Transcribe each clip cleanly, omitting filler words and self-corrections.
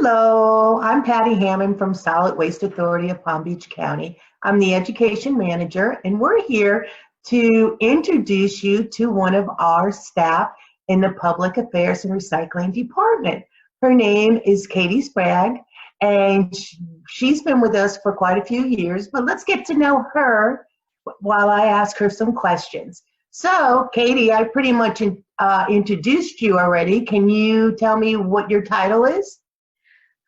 Hello, I'm Patty Hammond from Solid Waste Authority of Palm Beach County. I'm the education manager, and we're here to introduce you to one of our staff in the Public Affairs and Recycling Department. Her name is Katie Sprague, and she's been with us for quite a few years, but let's get to know her while I ask her some questions. So, Katie, I pretty much introduced you already. Can you tell me what your title is?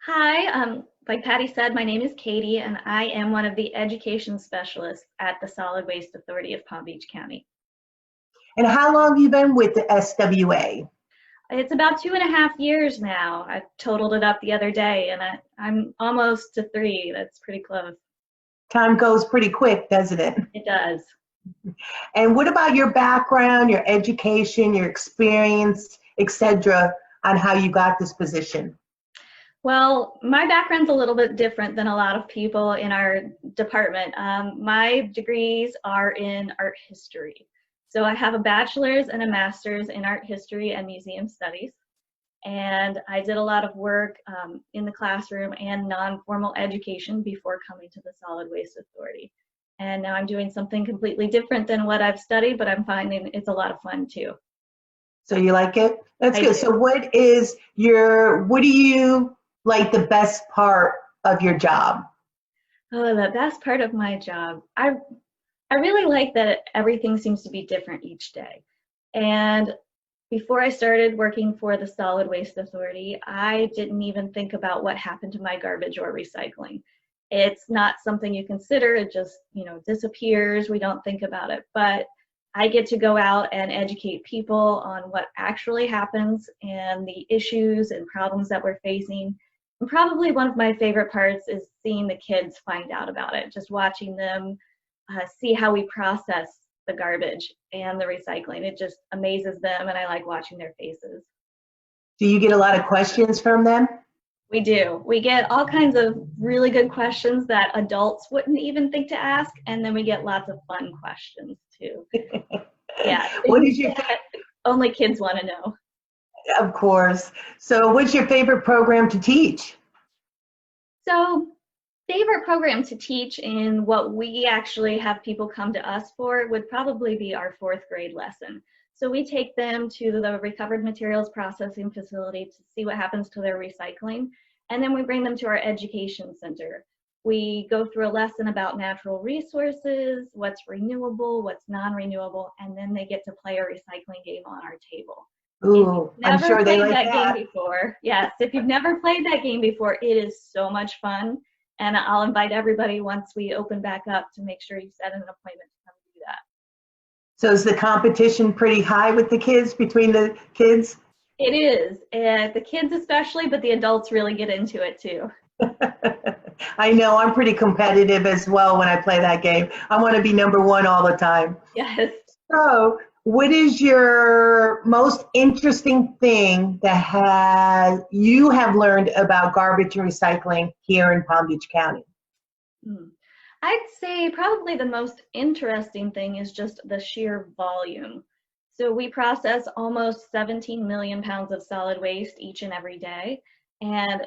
Hi, like Patty said, my name is Katie, and I am one of the education specialists at the Solid Waste Authority of Palm Beach County. And how long have you been with the SWA? It's about 2.5 years now. I totaled it up the other day, and I'm almost to 3. That's pretty close. Time goes pretty quick, doesn't it? It does. And what about your background, your education, your experience, etc., on how you got this position? Well, my background's a little bit different than a lot of people in our department. My degrees are in art history. So I have a bachelor's and a master's in art history and museum studies. And I did a lot of work in the classroom and non-formal education before coming to the Solid Waste Authority. And now I'm doing something completely different than what I've studied, but I'm finding it's a lot of fun too. So you like it? That's I good. do. So what do you like the best part of your job? Oh, the best part of my job. I really like that everything seems to be different each day. And before I started working for the Solid Waste Authority, I didn't even think about what happened to my garbage or recycling. It's not something you consider, it just, disappears. We don't think about it. But I get to go out and educate people on what actually happens and the issues and problems that we're facing. And probably one of my favorite parts is seeing the kids find out about it, just watching them see how we process the garbage and the recycling. It just amazes them, and I like watching their faces. Do you get a lot of questions from them? We do. We get all kinds of really good questions that adults wouldn't even think to ask, and then we get lots of fun questions too. Yeah, What is your only kids want to know. Of course. So what's your favorite program to teach? So, favorite program to teach in what we actually have people come to us for would probably be our 4th grade lesson. So we take them to the recovered materials processing facility to see what happens to their recycling, and then we bring them to our education center. We go through a lesson about natural resources, what's renewable, what's non-renewable, and then they get to play a recycling game on our table. Ooh, I'm sure they like that that. game before, yes, if you've never played that game before, it is so much fun. And I'll invite everybody once we open back up to make sure you set an appointment to come do that. So is the competition pretty high with the kids, between the kids? It is, the kids especially, but the adults really get into it too. I know, I'm pretty competitive as well when I play that game. I want to be number one all the time. Yes. So what is your most interesting thing that you have learned about garbage and recycling here in Palm Beach County? I'd say probably the most interesting thing is just the sheer volume. So we process almost 17 million pounds of solid waste each and every day, and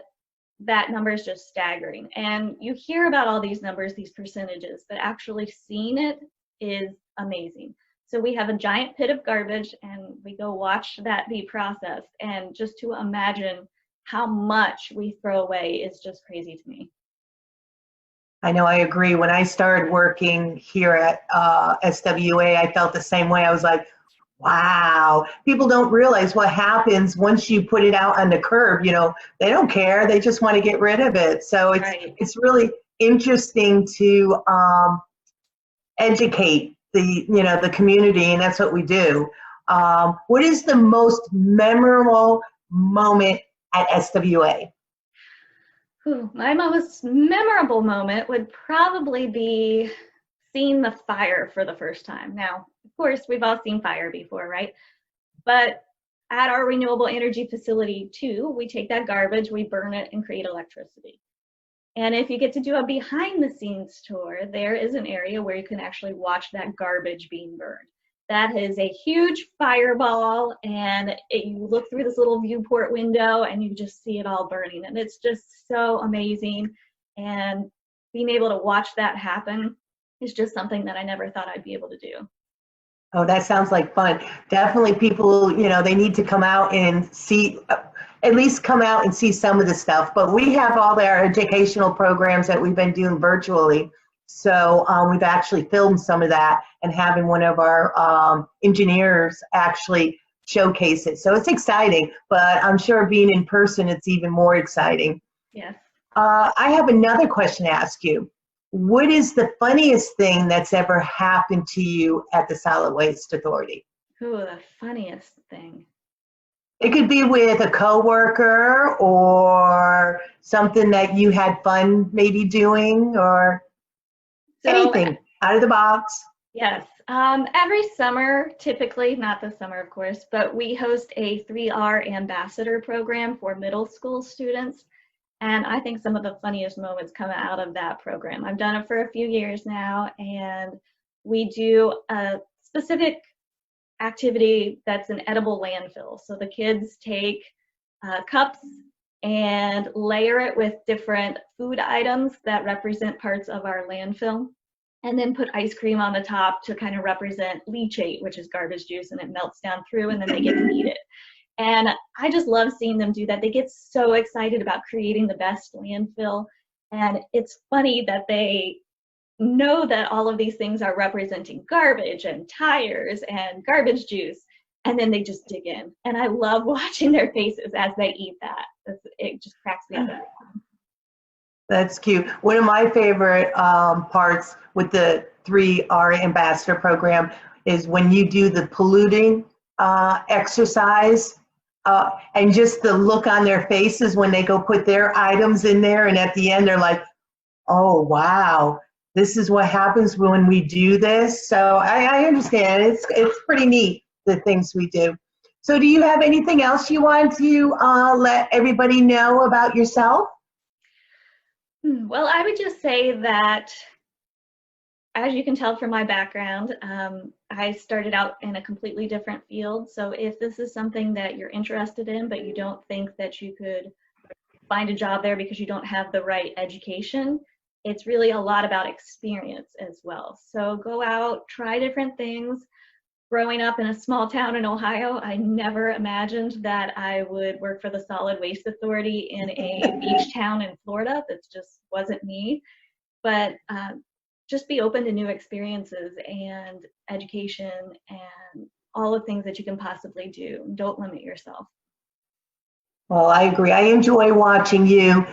that number is just staggering. And you hear about all these numbers, these percentages, but actually seeing it is amazing. So we have a giant pit of garbage, and we go watch that be processed, and just to imagine how much we throw away is just crazy to me. I know, I agree. When I started working here at SWA, I felt the same way. I was like, wow, people don't realize what happens once you put it out on the curb. They don't care. They just want to get rid of it. So it's really interesting to educate the community, and that's what we do. What is the most memorable moment at SWA? My most memorable moment would probably be seeing the fire for the first time. Now, of course, we've all seen fire before, right? But at our renewable energy facility too, we take that garbage, we burn it, and create electricity. And if you get to do a behind the scenes tour, there is an area where you can actually watch that garbage being burned. that is a huge fireball, and you look through this little viewport window and you just see it all burning, and it's just so amazing. And being able to watch that happen is just something that I never thought I'd be able to do. Oh, that sounds like fun. Definitely people, they need to come out and see, at least come out and see some of the stuff. But we have all our educational programs that we've been doing virtually. So we've actually filmed some of that and having one of our engineers actually showcase it. So it's exciting, but I'm sure being in person, it's even more exciting. Yes. I have another question to ask you. What is the funniest thing that's ever happened to you at the Solid Waste Authority? Ooh, the funniest thing. It could be with a coworker or something that you had fun maybe doing, or anything out of the box. Yes. Every summer, typically, not this summer, of course, but we host a 3R ambassador program for middle school students. And I think some of the funniest moments come out of that program. I've done it for a few years now, and we do a specific activity that's an edible landfill. So the kids take cups and layer it with different food items that represent parts of our landfill, and then put ice cream on the top to kind of represent leachate, which is garbage juice, and it melts down through, and then they get to eat it. And I just love seeing them do that. They get so excited about creating the best landfill. And it's funny that they know that all of these things are representing garbage and tires and garbage juice. And then they just dig in. And I love watching their faces as they eat that. It just cracks me up every time. That's cute. One of my favorite parts with the 3R Ambassador program is when you do the polluting exercise. And just the look on their faces when they go put their items in there, and at the end they're like, oh wow, this is what happens when we do this. So I understand. It's pretty neat, the things we do. So do you have anything else you want to let everybody know about yourself? Well, I would just say that, as you can tell from my background, I started out in a completely different field. So if this is something that you're interested in, but you don't think that you could find a job there because you don't have the right education, it's really a lot about experience as well. So go out, try different things. Growing up in a small town in Ohio, I never imagined that I would work for the Solid Waste Authority in a beach town in Florida. That just wasn't me. But just be open to new experiences and education and all the things that you can possibly do. Don't limit yourself. Well, I agree. I enjoy watching you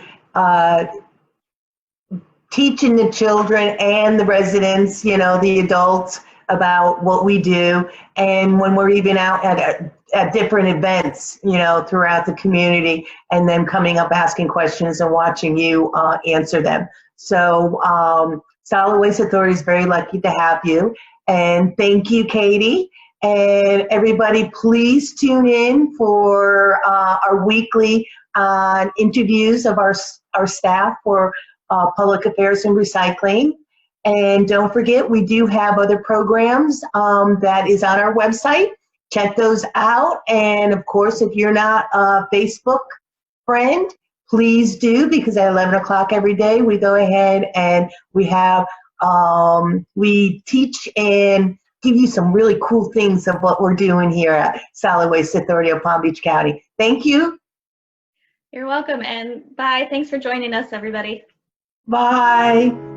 teaching the children and the residents, the adults, about what we do. And when we're even out at different events, throughout the community, and then coming up asking questions and watching you answer them. So Solid Waste Authority is very lucky to have you. And thank you, Katie. And everybody, please tune in for our weekly interviews of our staff for Public Affairs and Recycling. And don't forget, we do have other programs that is on our website. Check those out. And of course, if you're not a Facebook friend, please do, because at 11 o'clock every day, we go ahead and we have, we teach and give you some really cool things of what we're doing here at Solid Waste Authority of Palm Beach County. Thank you. You're welcome, and bye. Thanks for joining us, everybody. Bye.